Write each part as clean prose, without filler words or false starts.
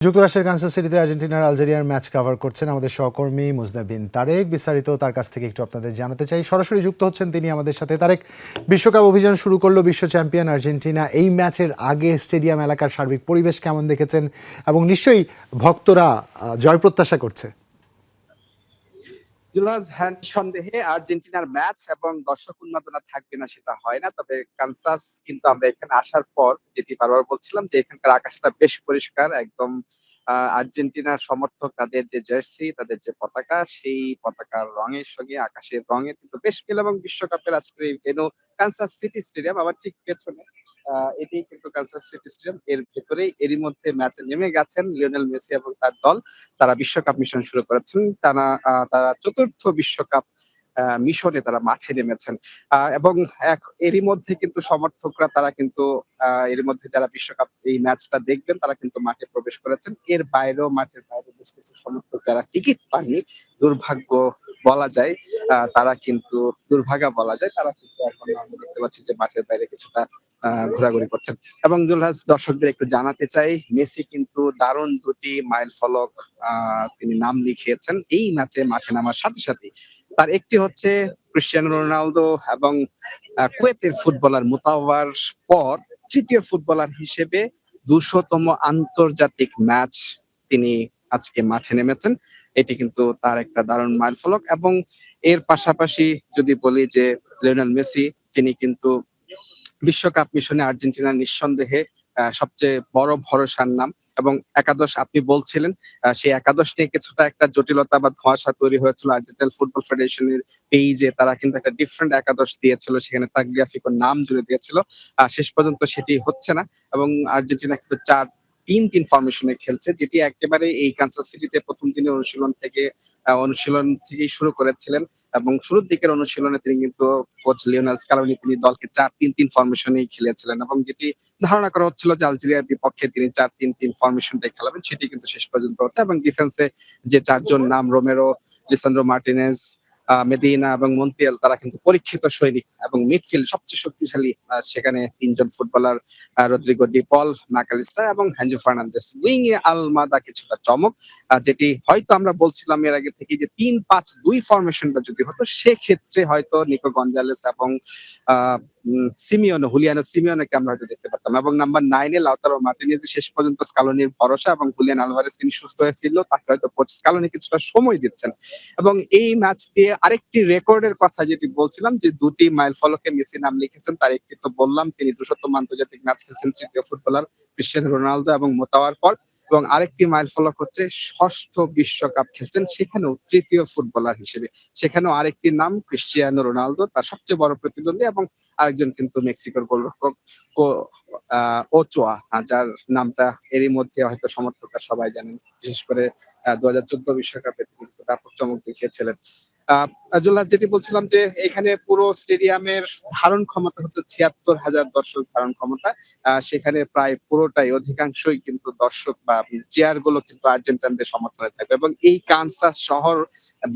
যুক্তরাষ্ট্রের কানসাস সিটিতে আর্জেন্টিনার আলজেরিয়ার ম্যাচ কভার করছেন আমাদের সহকর্মী মুজনা বিন তারেক। বিস্তারিত তার কাছ থেকে একটু আপনাদের জানাতে চাই। সরাসরি যুক্ত হচ্ছেন তিনি আমাদের সাথে। তারেক, বিশ্বকাপ অভিযান শুরু করলো বিশ্ব চ্যাম্পিয়ন আর্জেন্টিনা। এই ম্যাচের আগে স্টেডিয়াম এলাকার সার্বিক পরিবেশ কেমন দেখেছেন এবং নিশ্চয়ই ভক্তরা জয় প্রত্যাশা করছে? হ্যাঁ, নিঃসন্দেহে আর্জেন্টিনার ম্যাচ এবং দর্শক উন্মাদনা থাকবে না সেটা হয় না। তবে কানসাস কিন্তু আমরা এখানে আসার পর যেটি বারবার বলছিলাম যে এখানকার আকাশটা বেশ পরিষ্কার একদম। আর্জেন্টিনার সমর্থক তাদের যে জার্সি, তাদের যে পতাকা, সেই পতাকার রঙের সঙ্গে আকাশের রঙের কিন্তু বেশ মিল। এবং বিশ্বকাপের আজকের এই ভেন্যু কানসাস সিটি স্টেডিয়াম, আবার ঠিক পেছনে এটি কিন্তু কানসাস সিটি স্টেডিয়াম। এর ভেতরেই এরই মধ্যে ম্যাচে নেমে গেছেন লিওনেল মেসি এবং তার দল। তারা বিশ্বকাপ মিশন শুরু করেছেন। তারা চতুর্থ বিশ্বকাপ মিশনে তারা মাঠে নেমেছেন। এবং এরই মধ্যে কিন্তু সমর্থকরা তারা কিন্তু এর মধ্যে যারা বিশ্বকাপ এই ম্যাচটা দেখবেন তারা কিন্তু মাঠে প্রবেশ করেছেন। এর বাইরেও মাঠের বাইরে বেশ কিছু সমর্থক যারা টিকিট পাননি, দুর্ভাগ্য বলা যায়, তারা কিন্তু দুর্ভাগা বলা যায়, তারা কিন্তু এখন আমরা দেখতে পাচ্ছি যে মাঠের বাইরে কিছুটা ঘোরাঘুরি করছেন। এবং দর্শকদের একটু জানাতে চাই, মেসি কিন্তু দারুণ দুটি মাইল ফলক তিনি নাম লিখিয়েছেন এই ম্যাচে মাঠে নামার সাথে সাথে। তার একটি হচ্ছে ক্রিস্টিয়ানো রোনালদো এবং কুয়েতের ফুটবলার মুতাওয়ার পর তৃতীয় ফুটবলার হিসেবে 200তম আন্তর্জাতিক ম্যাচ তিনি আজকে মাঠে নেমেছেন। এটি কিন্তু তার একটা দারুণ মাইল ফলক। এবং এর পাশাপাশি যদি বলি যে লিওনেল মেসি তিনি কিন্তু বিশ্বকাপ মিশনে আর্জেন্টিনা নিঃসন্দেহে সবচেয়ে বড় ভরসার নাম। এবং একাদশ আপনি বলছিলেন, সেই একাদশ নিয়ে কিছুটা একটা জটিলতা বা ধোঁয়াশা তৈরি হয়েছিল আর্জেন্টাইন ফুটবল ফেডারেশনের পেইজে। তারা কিন্তু একটা ডিফারেন্ট একাদশ দিয়েছিল, সেখানে তাগলিয়াফিকোর নাম জুড়ে দিয়েছিল। শেষ পর্যন্ত সেটি হচ্ছে না এবং আর্জেন্টিনা কিন্তু 4-3-3 ফরমেশনে খেলছে, যেটি একেবারে এই কানসাস সিটিতে প্রথম দিনের অনুশীলন থেকেই শুরু করেছিলেন। এবং শুরুর দিকের অনুশীলনে তিনি কিন্তু কোচ লিওনেল স্কালোনি তিনি দলকে 4-3-3 ফরমেশনেই খেলিয়েছিলেন এবং যেটি ধারণা করা হচ্ছিল যে আলজেরিয়ার বিপক্ষে তিনি 4-3-3 ফরমেশনটাই খেলাবেন, সেটি কিন্তু শেষ পর্যন্ত হচ্ছে। এবং ডিফেন্সে যে চারজন নাম, রোমেরো, লিসান্দ্রো মার্টিনেজ, মেদিনা এবং মন্তিয়াল, তারা কিন্তু পরীক্ষিত সৈনিক। এবং মিডফিল্ড সবচেয়ে শক্তিশালী, সেখানে তিনজন ফুটবলার, রদ্রিগো ডি পল, ম্যাকালিস্টার এবং হ্যানজো ফার্নান্দেস। উইং এ আলমাদা কিছুটা চমক, যেটি হয়তো আমরা বলছিলাম এর আগে থেকে যে 3-5-2 ফরমেশনটা যদি হতো সেক্ষেত্রে হয়তো নিকো গঞ্জালেস এবং হুলিয়ানো সিমিওনেকে আমরা হয়তো দেখতে পারতাম। এবং নাম্বার 9 এ লাউতারো মার্টিনেজ শেষ পর্যন্ত স্কালোনির ভরসা, এবং হুলিয়ান আলভারেজ তিনি সুস্থ হয়ে ফিরলেও তাকে হয়তো কোচ স্কালোনি কিছুটা সময় দিচ্ছেন। এবং এই ম্যাচ দিয়ে আরেকটি রেকর্ডের কথা যেটি বলছিলাম যে দুটি মাইল ফলকে মেসি নাম লিখেছেন, তার একটি তো বললাম, তিনি 200তম আন্তর্জাতিক ম্যাচ খেলছেন তৃতীয় ফুটবলার ক্রিস্টিয়ানো রোনালদো এবং মোতাওয়ার পর। এবং আরেকটি মাইল ফলক হচ্ছে ষষ্ঠ বিশ্বকাপ খেলছেন সেখানেও তৃতীয় ফুটবলার হিসেবে। সেখানেও আরেকটি নাম ক্রিস্টিয়ানো রোনালদো, তার সবচেয়ে বড় প্রতিদ্বন্দ্বী। এবং আরেকজন কিন্তু মেক্সিকোর গোলরক্ষক ওচোয়া, যার নামটা এরই মধ্যে হয়তো সমর্থকরা সবাই জানেন। বিশেষ করে 2014 বিশ্বকাপে তিনি কিন্তু ব্যাপক চমক দেখিয়েছিলেন। যেটি বলছিলাম যে এখানে পুরো স্টেডিয়ামের ধারণ ক্ষমতা হচ্ছে 76,000 দর্শক ধারণ ক্ষমতা। সেখানে প্রায় পুরোটাই, অধিকাংশই কিন্তু দর্শক বা চেয়ার গুলো কিন্তু আর্জেন্টাইনদের সমর্থনে থাকবে। এবং এই কানসাস শহর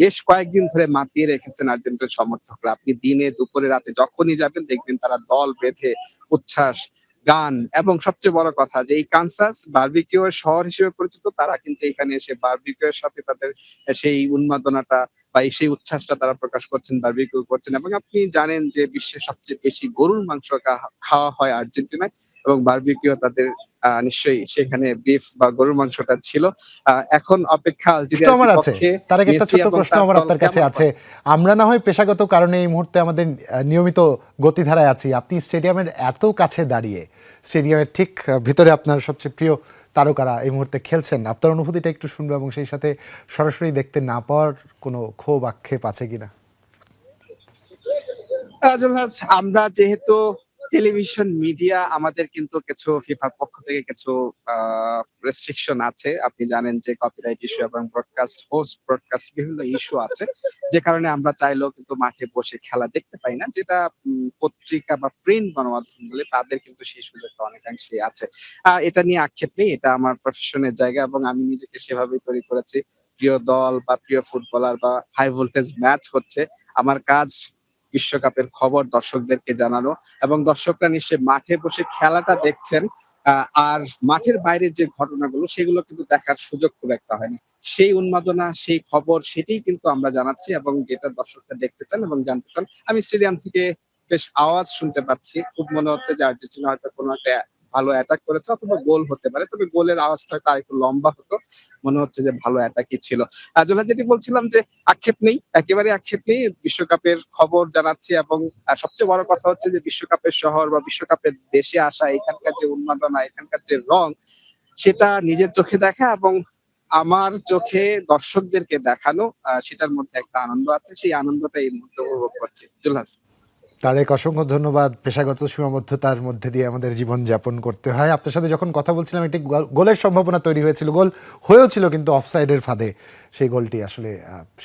বেশ কয়েকদিন ধরে মাতিয়ে রেখেছেন আর্জেন্টাইন সমর্থকরা। আপনি দিনে দুপুরে রাতে যখনই যাবেন দেখবেন তারা দল বেঁধে উচ্ছ্বাস, গান, এবং সবচেয়ে বড় কথা যে এই কানসাস বারবিকিউ এর শহর হিসেবে পরিচিত, তারা কিন্তু এখানে এসে বারবিকিউ এর সাথে তাদের সেই উন্মাদনাটা বা সেই উচ্ছ্বাসটা তারা প্রকাশ করছেন, বারবিকিউ করছেন। এবং আপনি জানেন যে বিশ্বের সবচেয়ে বেশি গরুর মাংস খাওয়া হয় আর্জেন্টিনায়, এবং বারবিকিউ তাদের নিশ্চয়ই সেখানে বিফ বা গরুর মাংসটা ছিল। এখন অপেক্ষা আলজেরিয়ার আমার আছে বিপক্ষে তার একটা মেসি ছোট্ট এবং প্রশ্ন তার আমার দল আপনার কাছে কেমন আছে। আমরা না হয় পেশাগত কারণে এই মুহূর্তে আমাদের নিয়মিত গতিধারায় আছি, আপনি স্টেডিয়ামের এত কাছে দাঁড়িয়ে স্টেডিয়ামের ঠিক ভিতরে আপনার সবচেয়ে প্রিয় তারকারা এই মুহূর্তে খেলছেন, আপনার অনুভূতিটা একটু শুনবো এবং সেই সাথে সরাসরি দেখতে না পাওয়ার কোনো ক্ষোভ আক্ষেপ আছে কিনা? আমরা যেহেতু টেলিভিশন মিডিয়া, আমাদের কিন্তু কিছু ফিফার পক্ষ থেকে কিছু রেস্ট্রিকশন আছে। আপনি জানেন যে কপিরাইট ইস্যু এবং ব্রডকাস্ট বিভিন্ন ইস্যু আছে, যে কারণে আমরা চাইলেও কিন্তু মাঠে বসে খেলা দেখতে পাই না, যেটা পত্রিকা বা প্রিন্ট গণমাধ্যম বলে তাদের কিন্তু সেই সুযোগটা অনেকাংশেই আছে। এটা নিয়ে আক্ষেপ নেই, এটা আমার প্রফেশনের জায়গা এবং আমি নিজেকে সেভাবেই তৈরি করেছি। প্রিয় দল বা প্রিয় ফুটবলার বা হাই ভোল্টেজ ম্যাচ হচ্ছে, আমার কাজ বিশ্বকাপের খবর দর্শকদেরকে জানানো। এবং দর্শকরা নিশ্চয়ই মাঠে বসে খেলাটা দেখছেন, আর মাঠের বাইরের যে ঘটনাগুলো সেগুলো কিন্তু দেখার সুযোগ খুব একটা হয় না। সেই উন্মাদনা, সেই খবর সেটিই কিন্তু আমরা জানাচ্ছি এবং যেটা দর্শকরা দেখতে চান এবং জানতে চান। আমি স্টেডিয়াম থেকে বেশ আওয়াজ শুনতে পাচ্ছি। খুব মনে হচ্ছে যে আর্জেন্টিনা হয়তো কোনো একটা ভালো অ্যাটাক করেছে অথবা গোল হতে পারে। তবে গোলের আওয়াজটা হয়তো আরেকটু লম্বা হতো। মনে হচ্ছে যে ভালো অ্যাটাকই ছিল। জোলা যেটি বলছিলাম যে আক্ষেপ নেই, একেবারেই আক্ষেপ নেই। বিশ্বকাপের খবর জানাচ্ছি এবং সবচেয়ে বড় কথা হচ্ছে যে বিশ্বকাপের শহর বা বিশ্বকাপের দেশে আসা, এখানকার যে উন্মাদনা, এখানকার যে রং, সেটা নিজের চোখে দেখা এবং আমার চোখে দর্শকদেরকে দেখানো, সেটার মধ্যে একটা আনন্দ আছে। সেই আনন্দটা এই মুহূর্তে উপভোগ করছি। জুলহাস। তারেক, অসংখ্য ধন্যবাদ। পেশাগত সীমাবদ্ধতার মধ্যে দিয়ে আমাদের জীবন যাপন করতে হয়। আপনার সাথে যখন কথা বলছিলাম একটি গোলের সম্ভাবনা তৈরি হয়েছিল, গোল হয়েওছিল কিন্তু অফসাইডের ফাঁদে। সেই গোলটি আসলে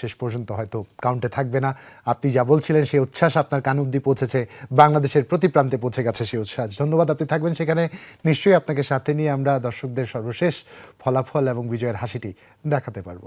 শেষ পর্যন্ত হয়তো কাউন্টে থাকবে না। আপনি যা বলছিলেন সেই উচ্ছ্বাস আপনার কান অব্দি পৌঁছেছে, বাংলাদেশের প্রতি প্রান্তে পৌঁছে গেছে সেই উচ্ছ্বাস। ধন্যবাদ, আপনি থাকবেন সেখানে। নিশ্চয়ই আপনাকে সাথে নিয়ে আমরা দর্শকদের সর্বশেষ ফলাফল এবং বিজয়ের হাসিটি দেখাতে পারবো।